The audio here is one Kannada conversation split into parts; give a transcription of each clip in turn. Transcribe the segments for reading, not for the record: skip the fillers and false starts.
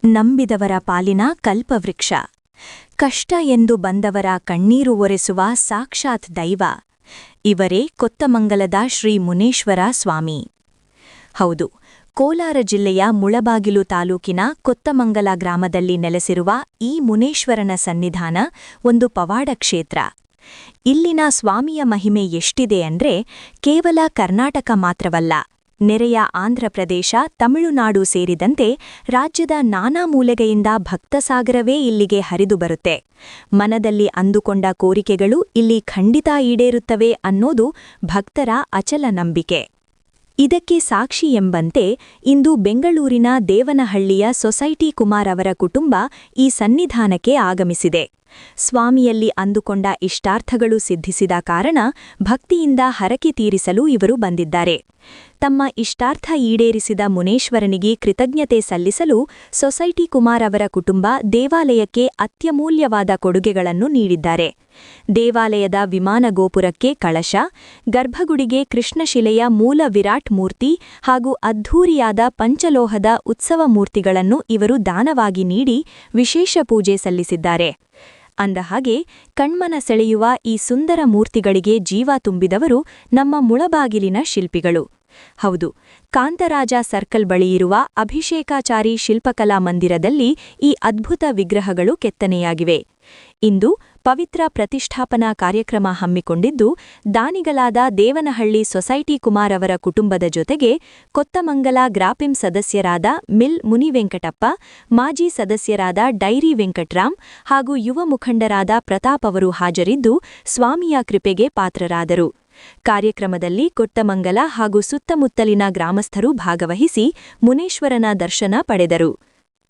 ನಂಬಿದವರ ಪಾಲಿನ ಕಲ್ಪವೃಕ್ಷ, ಕಷ್ಟ ಎಂದು ಬಂದವರ ಕಣ್ಣೀರು ಒರೆಸುವ ಸಾಕ್ಷಾತ್ ದೈವ ಇವರೇ ಕೊತ್ತಮಂಗಲದ ಶ್ರೀ ಮುನೇಶ್ವರ ಸ್ವಾಮಿ. ಹೌದು, ಕೋಲಾರ ಜಿಲ್ಲೆಯ ಮುಳಬಾಗಿಲು ತಾಲೂಕಿನ ಕೊತ್ತಮಂಗಲ ಗ್ರಾಮದಲ್ಲಿ ನೆಲೆಸಿರುವ ಈ ಮುನೇಶ್ವರನ ಸನ್ನಿಧಾನ ಒಂದು ಪವಾಡ ಕ್ಷೇತ್ರ. ಇಲ್ಲಿನ ಸ್ವಾಮಿಯ ಮಹಿಮೆ ಎಷ್ಟಿದೆ ಅಂದ್ರೆ ಕೇವಲ ಕರ್ನಾಟಕ ಮಾತ್ರವಲ್ಲ, ನೆರೆಯ ಆಂಧ್ರಪ್ರದೇಶ, ತಮಿಳುನಾಡು ಸೇರಿದಂತೆ ರಾಜ್ಯದ ನಾನಾ ಮೂಲೆಗೆಯಿಂದ ಭಕ್ತಸಾಗರವೇ ಇಲ್ಲಿಗೆ ಹರಿದು ಬರುತ್ತೆ. ಮನದಲ್ಲಿ ಅಂದುಕೊಂಡ ಕೋರಿಕೆಗಳು ಇಲ್ಲಿ ಖಂಡಿತ ಈಡೇರುತ್ತವೆ ಅನ್ನೋದು ಭಕ್ತರ ಅಚಲ ನಂಬಿಕೆ. ಇದಕ್ಕೆ ಸಾಕ್ಷಿ ಎಂಬಂತೆ ಇಂದು ಬೆಂಗಳೂರಿನ ದೇವನಹಳ್ಳಿಯ ಸೊಸೈಟಿ ಕುಮಾರ್ ಅವರ ಕುಟುಂಬ ಈ ಸನ್ನಿಧಾನಕ್ಕೆ ಆಗಮಿಸಿದೆ. ಸ್ವಾಮಿಯಲ್ಲಿ ಅಂದುಕೊಂಡ ಇಷ್ಟಾರ್ಥಗಳು ಸಿದ್ಧಿಸಿದ ಕಾರಣ ಭಕ್ತಿಯಿಂದ ಹರಕೆ ತೀರಿಸಲು ಇವರು ಬಂದಿದ್ದಾರೆ. ತಮ್ಮ ಇಷ್ಟಾರ್ಥ ಈಡೇರಿಸಿದ ಮುನೇಶ್ವರನಿಗೆ ಕೃತಜ್ಞತೆ ಸಲ್ಲಿಸಲು ಸೊಸೈಟಿ ಕುಮಾರ್ ಅವರ ಕುಟುಂಬ ದೇವಾಲಯಕ್ಕೆ ಅತ್ಯಮೂಲ್ಯವಾದ ಕೊಡುಗೆಗಳನ್ನು ನೀಡಿದ್ದಾರೆ. ದೇವಾಲಯದ ವಿಮಾನ ಗೋಪುರಕ್ಕೆ ಕಳಶ, ಗರ್ಭಗುಡಿಗೆ ಕೃಷ್ಣಶಿಲೆಯ ಮೂಲ ವಿರಾಟ್ ಮೂರ್ತಿ ಹಾಗೂ ಅದ್ಧೂರಿಯಾದ ಪಂಚಲೋಹದ ಉತ್ಸವ ಮೂರ್ತಿಗಳನ್ನು ಇವರು ದಾನವಾಗಿ ನೀಡಿ ವಿಶೇಷ ಪೂಜೆ ಸಲ್ಲಿಸಿದ್ದಾರೆ. ಅಂದಹಾಗೆ ಕಣ್ಮನ ಸೆಳೆಯುವ ಈ ಸುಂದರ ಮೂರ್ತಿಗಳಿಗೆ ಜೀವ ತುಂಬಿದವರು ನಮ್ಮ ಮುಳಬಾಗಿಲಿನ ಶಿಲ್ಪಿಗಳು. ಹೌದು, ಕಾಂತರಾಜ ಸರ್ಕಲ್ ಬಳಿಯಿರುವ ಅಭಿಷೇಕಾಚಾರಿ ಶಿಲ್ಪಕಲಾ ಮಂದಿರದಲ್ಲಿ ಈ ಅದ್ಭುತ ವಿಗ್ರಹಗಳು ಕೆತ್ತನೆಯಾಗಿವೆ. ಇಂದು ಪವಿತ್ರ ಪ್ರತಿಷ್ಠಾಪನಾ ಕಾರ್ಯಕ್ರಮ ಹಮ್ಮಿಕೊಂಡಿದ್ದು, ದಾನಿಗಳಾದ ದೇವನಹಳ್ಳಿ ಸೊಸೈಟಿ ಕುಮಾರ್ ಅವರ ಕುಟುಂಬದ ಜೊತೆಗೆ ಕೊತ್ತಮಂಗಲ ಗ್ರಾಪಂ ಸದಸ್ಯರಾದ ಮಿಲ್ ಮುನಿವೆಂಕಟಪ್ಪ, ಮಾಜಿ ಸದಸ್ಯರಾದ ಡೈರಿ ವೆಂಕಟ್ರಾಮ್ ಹಾಗೂ ಯುವ ಮುಖಂಡರಾದ ಪ್ರತಾಪ್ ಅವರು ಹಾಜರಿದ್ದು ಸ್ವಾಮಿಯ ಕೃಪೆಗೆ ಪಾತ್ರರಾದರು. ಕಾರ್ಯಕ್ರಮದಲ್ಲಿ ಕೊತ್ತಮಂಗಲ ಹಾಗೂ ಸುತ್ತಮುತ್ತಲಿನ ಗ್ರಾಮಸ್ಥರು ಭಾಗವಹಿಸಿ ಮುನೇಶ್ವರನ ದರ್ಶನ ಪಡೆದರು.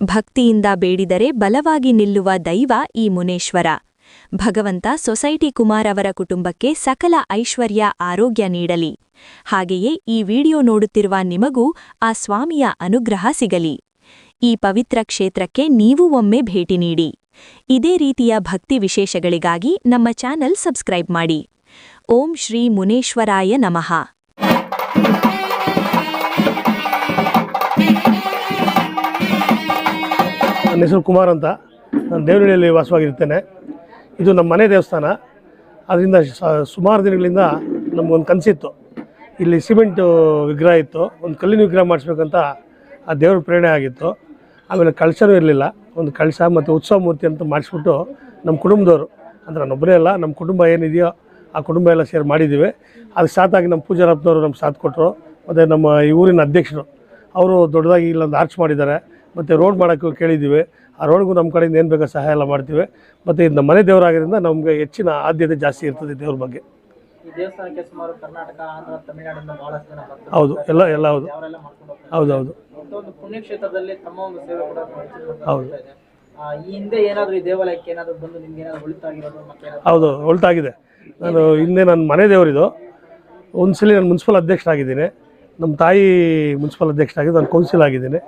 ಭಕ್ತಿಯಿಂದ ಬೇಡಿದರೆ ಬಲವಾಗಿ ನಿಲ್ಲುವ ದೈವ ಈ ಮುನೇಶ್ವರ. ಭಗವಂತ ಸೊಸೈಟಿ ಕುಮಾರ್ ಅವರ ಕುಟುಂಬಕ್ಕೆ ಸಕಲ ಐಶ್ವರ್ಯ, ಆರೋಗ್ಯ ನೀಡಲಿ. ಹಾಗೆಯೇ ಈ ವಿಡಿಯೋ ನೋಡುತ್ತಿರುವ ನಿಮಗೂ ಆ ಸ್ವಾಮಿಯ ಅನುಗ್ರಹ ಸಿಗಲಿ. ಈ ಪವಿತ್ರ ಕ್ಷೇತ್ರಕ್ಕೆ ನೀವು ಒಮ್ಮೆ ಭೇಟಿ ನೀಡಿ. ಇದೇ ರೀತಿಯ ಭಕ್ತಿ ವಿಶೇಷಗಳಿಗಾಗಿ ನಮ್ಮ ಚಾನೆಲ್ ಸಬ್ಸ್ಕ್ರೈಬ್ ಮಾಡಿ. ಓಂ ಶ್ರೀ ಮುನೇಶ್ವರಾಯ ನಮಃ. ನನ್ನ ಹೆಸರು ಕುಮಾರ್ ಅಂತ. ನಾನು ದೇವನಹಳ್ಳಿಯಲ್ಲಿ ವಾಸವಾಗಿರ್ತೇನೆ. ಇದು ನಮ್ಮ ಮನೆ ದೇವಸ್ಥಾನ. ಅದರಿಂದ ಸುಮಾರು ದಿನಗಳಿಂದ ನಮಗೊಂದು ಕನಸಿತ್ತು. ಇಲ್ಲಿ ಸಿಮೆಂಟು ವಿಗ್ರಹ ಇತ್ತು, ಒಂದು ಕಲ್ಲಿನ ವಿಗ್ರಹ ಮಾಡಿಸ್ಬೇಕಂತ ಆ ದೇವ್ರ ಪ್ರೇರಣೆ ಆಗಿತ್ತು. ಆಮೇಲೆ ಕಳಶನೂ ಇರಲಿಲ್ಲ. ಒಂದು ಕಳಶ ಮತ್ತು ಉತ್ಸವ ಮೂರ್ತಿ ಅಂತ ಮಾಡಿಸ್ಬಿಟ್ಟು ನಮ್ಮ ಕುಟುಂಬದವರು, ಅಂದರೆ ನಾನೊಬ್ಬರೇ ಅಲ್ಲ, ನಮ್ಮ ಕುಟುಂಬ ಏನಿದೆಯೋ ಆ ಕುಟುಂಬ ಎಲ್ಲ ಸೇರಿ ಮಾಡಿದ್ದೀವಿ. ಅದಕ್ಕೆ ಸಾಥಾಗಿ ನಮ್ಮ ಪೂಜಾರಪ್ಪನವರು ನಮ್ಗೆ ಸಾಥ್ ಕೊಟ್ಟರು. ಮತ್ತು ನಮ್ಮ ಈ ಊರಿನ ಅಧ್ಯಕ್ಷರು ಅವರು ದೊಡ್ಡದಾಗಿ ಇಲ್ಲೊಂದು ಆರ್ಚ್ ಮಾಡಿದ್ದಾರೆ. ಮತ್ತು ರೋಡ್ ಮಾಡೋಕ್ಕೂ ಕೇಳಿದ್ದೀವಿ. ಆ ರೋಡ್ಗೂ ನಮ್ಮ ಕಡೆಯಿಂದ ಏನು ಬೇಕೋ ಸಹಾಯ ಎಲ್ಲ ಮಾಡ್ತೀವಿ. ಮತ್ತು ಇದು ನಮ್ಮ ಮನೆ ದೇವರಾಗಿದ್ದರಿಂದ ನಮಗೆ ಹೆಚ್ಚಿನ ಆದ್ಯತೆ ಜಾಸ್ತಿ ಇರ್ತದೆ ದೇವ್ರ ಬಗ್ಗೆ. ಹೌದು, ಎಲ್ಲ ಹೌದು ಹೌದೌದು ಹೌದು ಒಳ್ತಾಗಿದೆ. ನಾನು ಹಿಂದೆ ನನ್ನ ಮನೆ ದೇವರಿದು. ಒಂದು ಸಲ ನಾನು ಮುನ್ಸಿಪಲ್ ಅಧ್ಯಕ್ಷರಾಗಿದ್ದೀನಿ. ನಮ್ಮ ತಾಯಿ ಮುನ್ಸಿಪಲ್ ಅಧ್ಯಕ್ಷರಾಗಿದ್ದು, ನಾನು ಕೌನ್ಸಿಲ್ ಆಗಿದ್ದೀನಿ.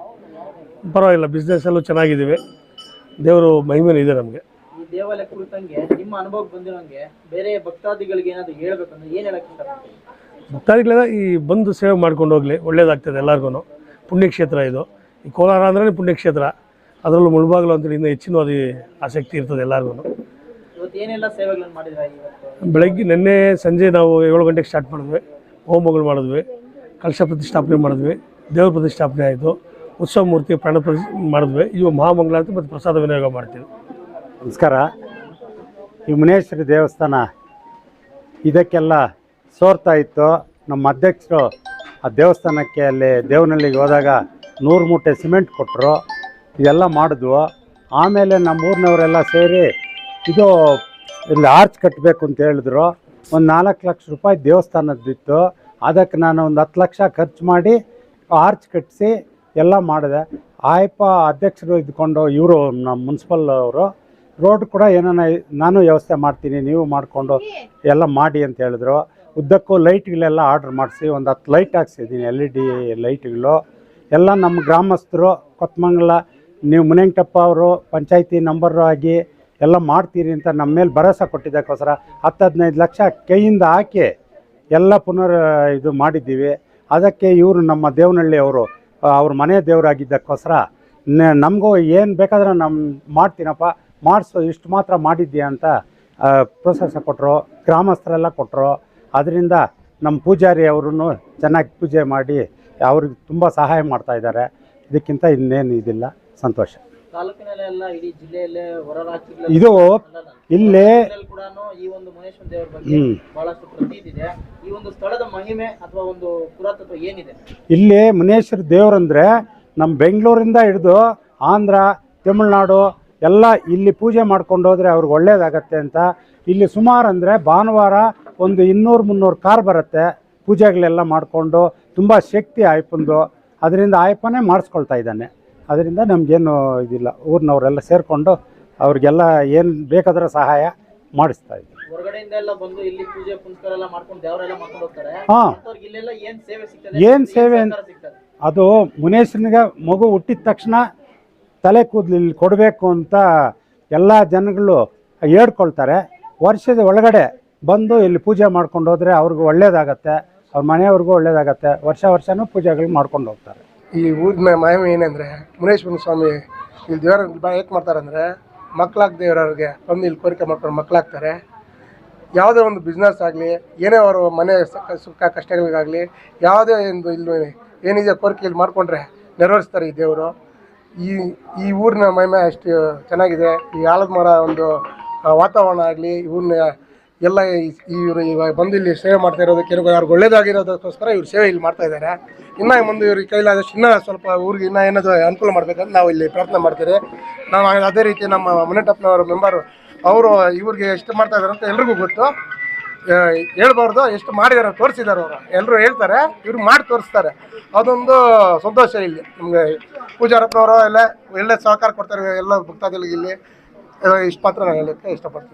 ಪರವಾಗಿಲ್ಲ, ಬಿಸ್ನೆಸ್ಸಲ್ಲೂ ಚೆನ್ನಾಗಿದ್ದೀವಿ. ದೇವರು ಮಹಿಮೇನೂ ಇದೆ ನಮಗೆ. ಈ ದೇವಾಲಯ ಕುರಿತಂಗೆ ನಿಮ್ಮ ಅನುಭವಕ್ಕೆ ಬಂದಿರೋಂಗೆ ಬೇರೆ ಭಕ್ತಾದಿಗಳಿಗೆ ಏನಾದರೂ ಹೇಳ್ಬೇಕಂದ್ರೆ ಏನು ಹೇಳಕ್ಕೆ ಇಷ್ಟಪಡ್ತೀವಿ? ಭಕ್ತಾದಿಗಳೆಲ್ಲ ಈ ಬಂದು ಸೇವೆ ಮಾಡ್ಕೊಂಡು ಹೋಗಲಿ, ಒಳ್ಳೇದಾಗ್ತದೆ ಎಲ್ಲರಿಗೂ. ಪುಣ್ಯಕ್ಷೇತ್ರ ಇದು. ಈ ಕೋಲಾರ ಅಂದ್ರೆ ಪುಣ್ಯಕ್ಷೇತ್ರ, ಅದರಲ್ಲೂ ಮುಳಬಾಗಿಲು ಅಂತೇಳಿ ಇನ್ನೂ ಹೆಚ್ಚಿನ ಆಸಕ್ತಿ ಇರ್ತದೆ ಎಲ್ಲರಿಗೂ. ಇವತ್ತು ಏನೆಲ್ಲ ಸೇವೆಗಳನ್ನು ಮಾಡಿದ್ರೆ? ಬೆಳಗ್ಗೆ ನಿನ್ನೆ ಸಂಜೆ ನಾವು 7 ಗಂಟೆಗೆ ಸ್ಟಾರ್ಟ್ ಮಾಡಿದ್ವಿ. ಹೋಮಗಳು ಮಾಡಿದ್ವಿ, ಕಲಶ ಪ್ರತಿಷ್ಠಾಪನೆ ಮಾಡಿದ್ವಿ, ದೇವ್ರ ಪ್ರತಿಷ್ಠಾಪನೆ ಆಯಿತು, ಉತ್ಸವ ಮೂರ್ತಿ ಪ್ರಾಣ ಮಾಡಿದ್ವಿ. ಇವು ಮಹಾಮಂಗಳಾರತಿ ಮತ್ತು ಪ್ರಸಾದ ವಿನಿಯೋಗ ಮಾಡ್ತೀವಿ. ನಮಸ್ಕಾರ. ಈ ಮುನೇಶ್ವರಿ ದೇವಸ್ಥಾನ ಇದಕ್ಕೆಲ್ಲ ಸೋರ್ತಾ ಇತ್ತು. ನಮ್ಮ ಅಧ್ಯಕ್ಷರು ಆ ದೇವಸ್ಥಾನಕ್ಕೆ ಅಲ್ಲಿ ದೇವನಹಳ್ಳಿಗೆ ಹೋದಾಗ 100 ಮೂಟೆ ಸಿಮೆಂಟ್ ಕೊಟ್ಟರು. ಇದೆಲ್ಲ ಮಾಡಿದ್ವು. ಆಮೇಲೆ ನಮ್ಮ ಊರಿನವರೆಲ್ಲ ಸೇರಿ ಇದು ಇಲ್ಲಿ ಆರ್ಚ್ ಕಟ್ಟಬೇಕು ಅಂತ ಹೇಳಿದ್ರು. ಒಂದು 4 ಲಕ್ಷ ರೂಪಾಯಿ ದೇವಸ್ಥಾನದ್ದಿತ್ತು. ಅದಕ್ಕೆ ನಾನು ಒಂದು 10 ಲಕ್ಷ ಖರ್ಚು ಮಾಡಿ ಆರ್ಚ್ ಕಟ್ಟಿಸಿ ಎಲ್ಲ ಮಾಡಿದೆ. ಆಯಪ್ಪ ಅಧ್ಯಕ್ಷರು ಇದ್ಕೊಂಡು ಇವರು ನಮ್ಮ ಮುನ್ಸಿಪಲ್ ಅವರು ರೋಡ್ ಕೂಡ ಏನಾನ ನಾನು ವ್ಯವಸ್ಥೆ ಮಾಡ್ತೀನಿ, ನೀವು ಮಾಡಿಕೊಂಡು ಎಲ್ಲ ಮಾಡಿ ಅಂತ ಹೇಳಿದ್ರು. ಉದ್ದಕ್ಕೂ ಲೈಟ್ಗಳೆಲ್ಲ ಆರ್ಡ್ರ್ ಮಾಡಿಸಿ ಒಂದು 10 ಲೈಟ್ ಹಾಕ್ಸಿದ್ದೀನಿ, LED ಲೈಟ್ಗಳು ಎಲ್ಲ. ನಮ್ಮ ಗ್ರಾಮಸ್ಥರು ಕೊತ್ತಮಂಗಲ, ನೀವು ಮುನೇಂಕಟಪ್ಪ ಅವರು ಪಂಚಾಯತಿ ನಂಬರು ಆಗಿ ಎಲ್ಲ ಮಾಡ್ತೀರಿ ಅಂತ ನಮ್ಮ ಮೇಲೆ ಭರವಸೆ ಕೊಟ್ಟಿದ್ದಕ್ಕೋಸ್ಕರ 10-15 ಲಕ್ಷ ಕೈಯಿಂದ ಹಾಕಿ ಎಲ್ಲ ಪುನರ್ ಇದು ಮಾಡಿದ್ದೀವಿ. ಅದಕ್ಕೆ ಇವರು ನಮ್ಮ ದೇವನಹಳ್ಳಿ ಅವರು ಅವ್ರ ಮನೆ ದೇವರಾಗಿದ್ದಕ್ಕೋಸ್ಕರ ನಮಗೂ ಏನು ಬೇಕಾದ್ರೆ ನಮ್ಮ ಮಾಡ್ತೀನಪ್ಪ ಮಾಡಿಸು, ಇಷ್ಟು ಮಾತ್ರ ಮಾಡಿದ್ದೀಯ ಅಂತ ಪ್ರೋತ್ಸಾಹ ಕೊಟ್ಟರು. ಗ್ರಾಮಸ್ಥರೆಲ್ಲ ಕೊಟ್ಟರು. ಅದರಿಂದ ನಮ್ಮ ಪೂಜಾರಿ ಅವರು ಚೆನ್ನಾಗಿ ಪೂಜೆ ಮಾಡಿ ಅವ್ರಿಗೆ ತುಂಬ ಸಹಾಯ ಮಾಡ್ತಾಯಿದ್ದಾರೆ. ಇದಕ್ಕಿಂತ ಇನ್ನೇನು ಇದಿಲ್ಲ. ಸಂತೋಷ. ತಾಲೂಕಿನಲ್ಲೆಲ್ಲ ಇಡೀ ಜಿಲ್ಲೆಯಲ್ಲೇ ಹೊರ ರಾಜ್ಯಗಳಲ್ಲಿ ಇದು ಇಲ್ಲೇ ಕೂಡ ಈ ಒಂದು ಮುನೇಶ್ವರ ದೇವರ ಬಗ್ಗೆ ಬಹಳಷ್ಟು ಪ್ರತೀತಿ ಇದೆ. ಈ ಒಂದು ಸ್ಥಳದ ಮಹಿಮೆ ಅಥವಾ ಒಂದು ಪುರಾತತ್ವ ಏನಿದೆ? ಇಲ್ಲಿ ಮುನೇಶ್ವರ ದೇವರಂದರೆ ನಮ್ಮ ಬೆಂಗಳೂರಿಂದ ಹಿಡಿದು ಆಂಧ್ರ, ತಮಿಳ್ನಾಡು ಎಲ್ಲ ಇಲ್ಲಿ ಪೂಜೆ ಮಾಡ್ಕೊಂಡು ಹೋದರೆ ಅವ್ರಿಗೆ ಒಳ್ಳೇದಾಗತ್ತೆ ಅಂತ. ಇಲ್ಲಿ ಸುಮಾರು ಅಂದರೆ ಭಾನುವಾರ ಒಂದು 200-300 ಕಾರ್ ಬರುತ್ತೆ ಪೂಜೆಗಳೆಲ್ಲ ಮಾಡಿಕೊಂಡು. ತುಂಬ ಶಕ್ತಿ ಆಯಪ್ಪಂದು, ಅದರಿಂದ ಆಯಪ್ಪನೇ ಮಾಡಿಸ್ಕೊಳ್ತಾ ಇದ್ದಾನೆ. ಅದರಿಂದ ನಮಗೇನು ಇದಿಲ್ಲ. ಊರಿನವರೆಲ್ಲ ಸೇರಿಕೊಂಡು ಅವ್ರಿಗೆಲ್ಲ ಏನು ಬೇಕಾದ್ರೆ ಸಹಾಯ ಮಾಡಿಸ್ತಾ ಇದ್ದೀವಿ. ಹೊರಗಡೆಯಿಂದ ಎಲ್ಲ ಬಂದು ಇಲ್ಲಿ ಪೂಜೆ ಪುನಸ್ಕಾರ ಎಲ್ಲ ಮಾಡ್ಕೊಂಡು ದೇವರೆಲ್ಲ ಮಾಡ್ಕೊಂಡು ಹೋಗ್ತಾರೆ. ಹಾಂ, ಇಲ್ಲೆಲ್ಲ ಏನು ಸೇವೆ ಸಿಗ್ತದೆ? ಏನು ಸೇವೆ ಸಿಗ್ತದೆ? ಅದು ಮುನೇಶ್ವರನಿಗೆ ಮಗು ಹುಟ್ಟಿದ ತಕ್ಷಣ ತಲೆ ಕೂದಲು ಇಲ್ಲಿ ಕೊಡಬೇಕು ಅಂತ ಎಲ್ಲ ಜನಗಳು ಹೇಳ್ಕೊಳ್ತಾರೆ. ವರ್ಷದ ಒಳಗಡೆ ಬಂದು ಇಲ್ಲಿ ಪೂಜೆ ಮಾಡ್ಕೊಂಡು ಹೋದರೆ ಅವ್ರಿಗೂ ಒಳ್ಳೇದಾಗತ್ತೆ, ಅವ್ರ ಮನೆಯವ್ರಿಗೂ ಒಳ್ಳೇದಾಗತ್ತೆ. ವರ್ಷನೂ ಪೂಜೆಗಳು ಮಾಡ್ಕೊಂಡು ಹೋಗ್ತಾರೆ. ಈ ಊರಿನ ಮಹಿಮೆ ಏನಂದರೆ, ಮುನೇಶ್ವರ ಸ್ವಾಮಿ ಇಲ್ಲಿ ದೇವರ ಏಕೆ ಮಾಡ್ತಾರೆ ಅಂದರೆ, ಮಕ್ಕಳಾಗದೇ ಇರೋರಿಗೆ ಬಂದು ಇಲ್ಲಿ ಕೋರಿಕೆ ಮಾಡ್ಕೊಂಡು ಮಕ್ಕಳಾಗ್ತಾರೆ. ಯಾವುದೇ ಒಂದು ಬಿಸ್ನೆಸ್ ಆಗಲಿ, ಏನೇ ಅವರು ಮನೆ ಸುಖ ಕಷ್ಟಗಳಿಗಾಗಲಿ, ಯಾವುದೇ ಒಂದು ಇಲ್ಲಿ ಏನಿದೆ ಕೋರಿಕೆ ಇಲ್ಲಿ ಮಾಡಿಕೊಂಡ್ರೆ ನೆರವೇರಿಸ್ತಾರೆ ಈ ದೇವರು. ಈ ಊರಿನ ಮಹಿಮೆ ಅಷ್ಟು ಚೆನ್ನಾಗಿದೆ. ಈ ಆಲದ ಮರ ಒಂದು ವಾತಾವರಣ ಆಗಲಿ, ಊರಿನ ಎಲ್ಲ ಇವರು ಇವಾಗ ಬಂದು ಇಲ್ಲಿ ಸೇವೆ ಮಾಡ್ತಾ ಇರೋದಕ್ಕೆ ಯಾರಿಗೂ ಒಳ್ಳೇದಾಗಿರೋದಕ್ಕೋಸ್ಕರ ಇವ್ರು ಸೇವೆ ಇಲ್ಲಿ ಮಾಡ್ತಾ ಇದ್ದಾರೆ. ಇನ್ನೂ ಮುಂದೆ ಇವ್ರಿಗೆ ಕೈಲಾದಷ್ಟು ಇನ್ನೂ ಸ್ವಲ್ಪ ಊರಿಗೆ ಇನ್ನೂ ಏನಾದರೂ ಅನುಕೂಲ ಮಾಡಬೇಕಂತ ನಾವು ಇಲ್ಲಿ ಪ್ರಾರ್ಥನೆ ಮಾಡ್ತೀರಿ. ನಾವು ಅದೇ ರೀತಿ ನಮ್ಮ ಮುನೇಟಪ್ಪನವರ ಮೆಂಬರು ಅವರು ಇವ್ರಿಗೆ ಎಷ್ಟು ಮಾಡ್ತಾ ಇದ್ದಾರೆ ಅಂತ ಎಲ್ರಿಗೂ ಗೊತ್ತು. ಹೇಳ್ಬಾರ್ದು, ಎಷ್ಟು ಮಾಡಿದಾರೆ ತೋರಿಸಿದ್ದಾರೆ ಅವರು. ಎಲ್ಲರೂ ಹೇಳ್ತಾರೆ, ಇವ್ರು ಮಾಡಿ ತೋರಿಸ್ತಾರೆ. ಅದೊಂದು ಸಂತೋಷ ಇಲ್ಲಿ ನಮಗೆ. ಪೂಜಾರಪ್ಪನವರು ಎಲ್ಲ ಒಳ್ಳೆ ಸಹಕಾರ ಕೊಡ್ತಾರೆ ಎಲ್ಲ ಭಕ್ತಾದಿಗಳಿಗೆ. ಇಲ್ಲಿ ಇಷ್ಟು ಮಾತ್ರ ನಾನು ಹೇಳೋಕ್ಕೆ ಇಷ್ಟಪಡ್ತೀನಿ.